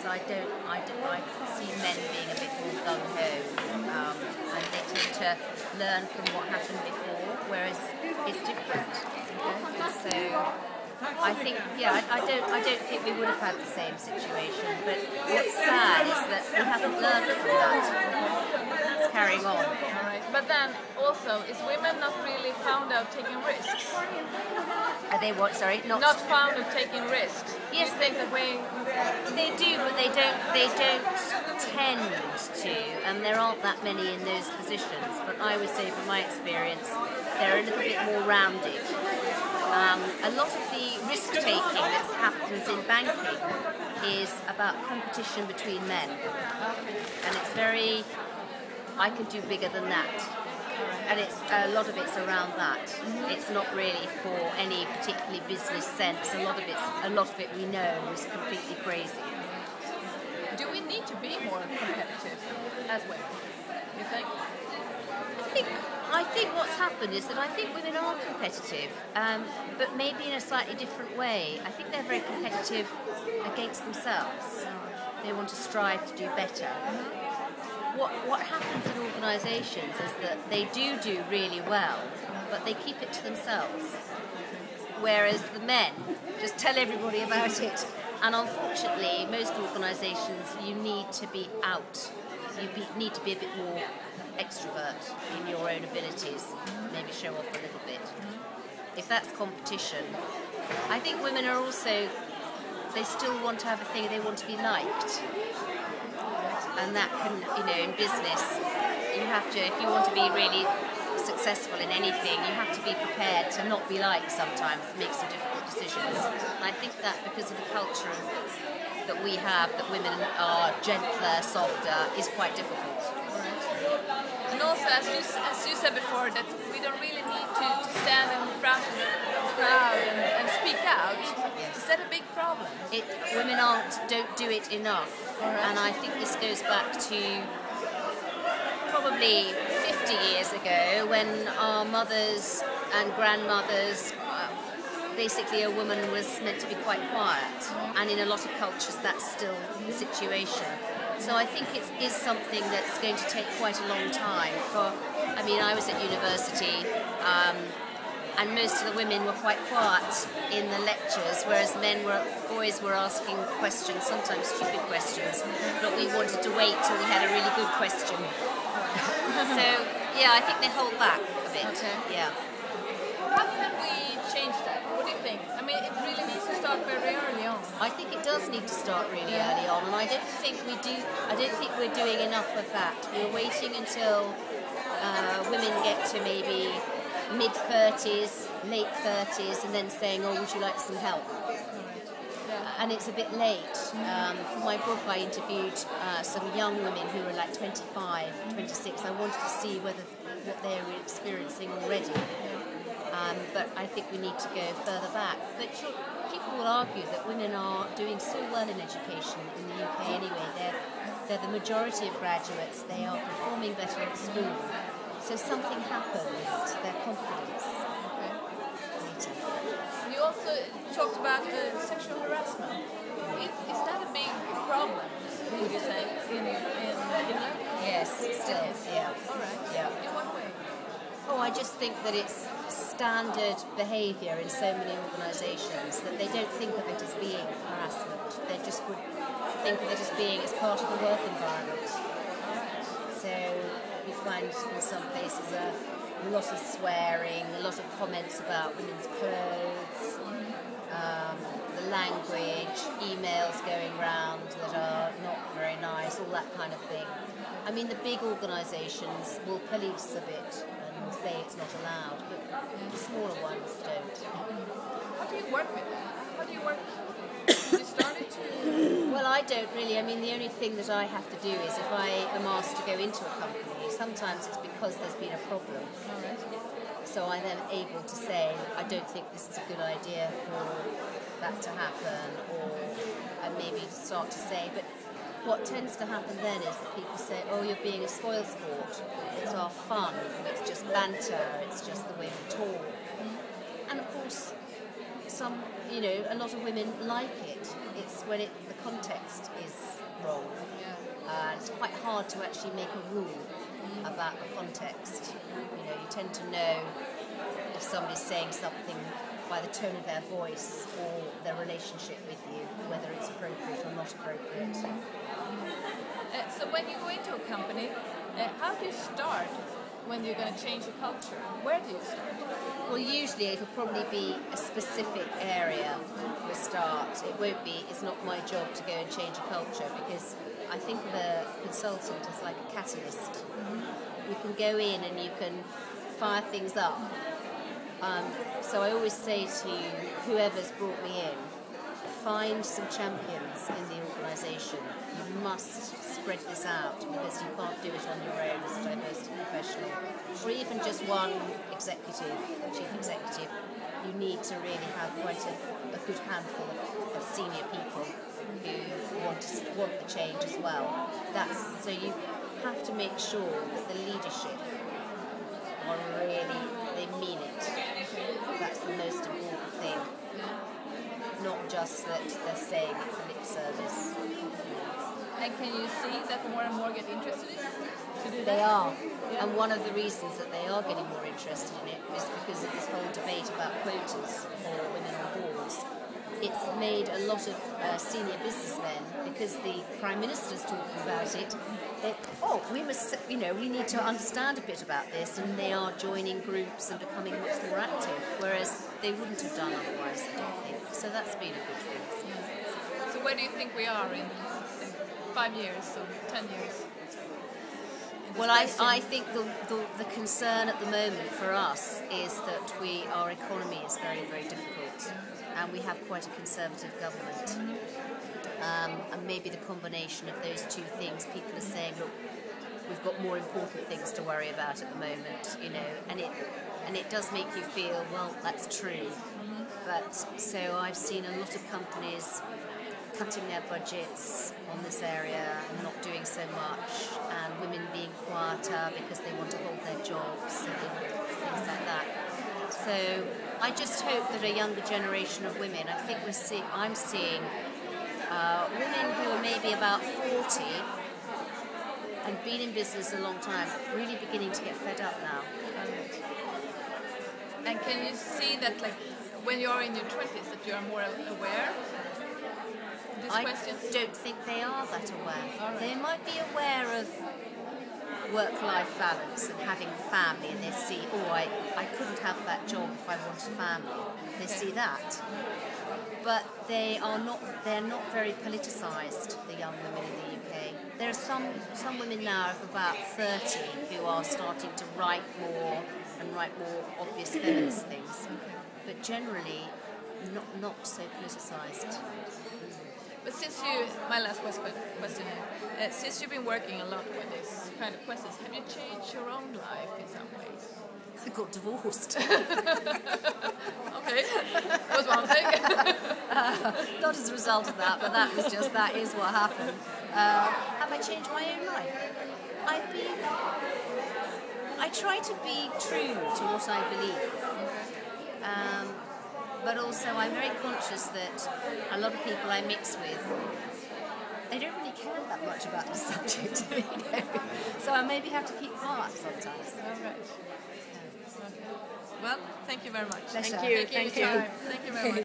I see men being a bit more gung-ho, and they tend to learn from what happened before, whereas it's different. So I think, I don't think we would have had the same situation, but what's sad is that we haven't learned from that. It's carrying on. But then also, is women not really found out taking risks? Are they what? Sorry, not found out taking risks. Yes, you think that they do, but they don't tend to, and there aren't that many in those positions. But I would say, from my experience, they're a little bit more rounded. A lot of the risk taking that happens in banking is about competition between men, and it's very, I can do bigger than that, and it's a lot of it's around that. It's not really for any particularly business sense. A lot of it we know is completely crazy. Do we need to be more competitive as women? You think? I think what's happened is that I think women are competitive, but maybe in a slightly different way. I think they're very competitive against themselves. They want to strive to do better. What happens in organisations is that they do really well, but they keep it to themselves. Whereas the men just tell everybody about it. And unfortunately, most organisations, you need to be out. You need to be a bit more extrovert in your own abilities, maybe show off a little bit. If that's competition, I think women are also, they still want to have a thing, they want to be liked. And that can, in business, you have to, if you want to be really successful in anything, you have to be prepared to not be liked sometimes, make some difficult decisions. And I think that because of the culture that we have, that women are gentler, softer, is quite difficult. And also, as you said before, that we don't really need to stand in front of the crowd and speak out. Yes. Is that a big problem? Women don't do it enough. And I think this goes back to probably 50 years ago, when our mothers and grandmothers, basically a woman was meant to be quite quiet, and in a lot of cultures that's still the situation. So I think it is something that's going to take quite a long time. I was at university, and most of the women were quite quiet in the lectures, whereas boys were asking questions, sometimes stupid questions, but we wanted to wait till we had a really good question. So, I think they hold back a bit. Okay. Yeah. How can we change that? What do you think? It really needs to start very early on. I think it does need to start really early on, and I don't think we're doing enough of that. We're waiting until women get to maybe mid-30s, late 30s, and then saying, "Oh, would you like some help?" And it's a bit late. For my book, I interviewed some young women who were like 25, 26. I wanted to see what they were experiencing already. But I think we need to go further back. But people will argue that women are doing so well in education in the UK anyway. They're the majority of graduates. They are performing better at school. So something happens to their confidence. You also talked about sexual harassment. Is that a big problem, would you say, in Finland? Yes, it still is, yeah. All right. Yeah. In what way? I just think that it's standard behaviour in so many organisations that they don't think of it as being harassment. They just would think of it as being as part of the work environment. So you find in some places a lot of swearing, a lot of comments about women's clothes, the language, emails going round that are not very nice, all that kind of thing. The big organisations will police a bit and say it's not allowed, but the smaller ones don't. How do you work with that? How do you work? You started to... Well, I don't really. The only thing that I have to do is if I am asked to go into a company, sometimes it's because there's been a problem. So I'm then able to say, I don't think this is a good idea for that to happen, and maybe start to say, but what tends to happen then is that people say, oh, you're being a spoilsport, it's our fun, it's just banter, it's just the way we talk. And of course, a lot of women like it. It's when the context is wrong. It's quite hard to actually make a rule about the context. You know, you tend to know if somebody's saying something by the tone of their voice or their relationship with you, whether it's appropriate or not appropriate. So when you go into a company, how do you start when you're going to change the culture? Where do you start? Well, usually it'll probably be a specific area for a start. It's not my job to go and change a culture, because I think of a consultant as like a catalyst. You can go in and you can fire things up. So I always say to whoever's brought me in, find some champions in the organisation. You must spread this out, because you can't do it on your own as a diversity professional. Or even just one executive, chief executive. You need to really have quite a good handful of senior people who want the change as well. So you have to make sure that the leadership are really, they mean it. That's the most important thing. Not just that they're saying it for lip service. And can you see that more and more get interested in it? To do They that? are. Yeah. And one of the reasons that they are getting more interested in it is because of this whole debate about quotas for women on boards. It's made a lot of senior businessmen, because the Prime Minister's talking about it, we need to understand a bit about this, and they are joining groups and becoming much more active, whereas they wouldn't have done otherwise, I don't think. So that's been a good thing. So where do you think we are in 5 years or 10 years? Well, I think the concern at the moment for us is that our economy is very, very difficult, and we have quite a conservative government. And maybe the combination of those two things, people are saying, look, we've got more important things to worry about at the moment, you know, and it does make you feel, well, that's true. But so I've seen a lot of companies cutting their budgets on this area and not doing so much, and women being quieter because they want to hold their jobs and things like that. So I just hope that a younger generation of women, I think I'm seeing women who are maybe about 40 and been in business a long time, really beginning to get fed up now. And can you see that, like, when you're in your 20s, that you're more aware of these questions? I don't think they are that aware. Right. They might be aware of work-life balance and having a family, and they see, I couldn't have that job if I wanted a family. They see that. But they're not very politicised, the young women in the UK. There are some women now of about 30 who are starting to write more obvious feminist things. But generally, not so politicised. But my last question, since you've been working a lot with this kind of questions, have you changed your own life in some ways? I got divorced. Okay, that was one thing. Not as a result of that, but that is what happened. Have I changed my own life? I try to be true to what I believe. But also I'm very conscious that a lot of people I mix with, they don't really care that much about the subject, you know? So I maybe have to keep quiet sometimes. All right. Well, thank you very much. Pleasure. Thank you very much.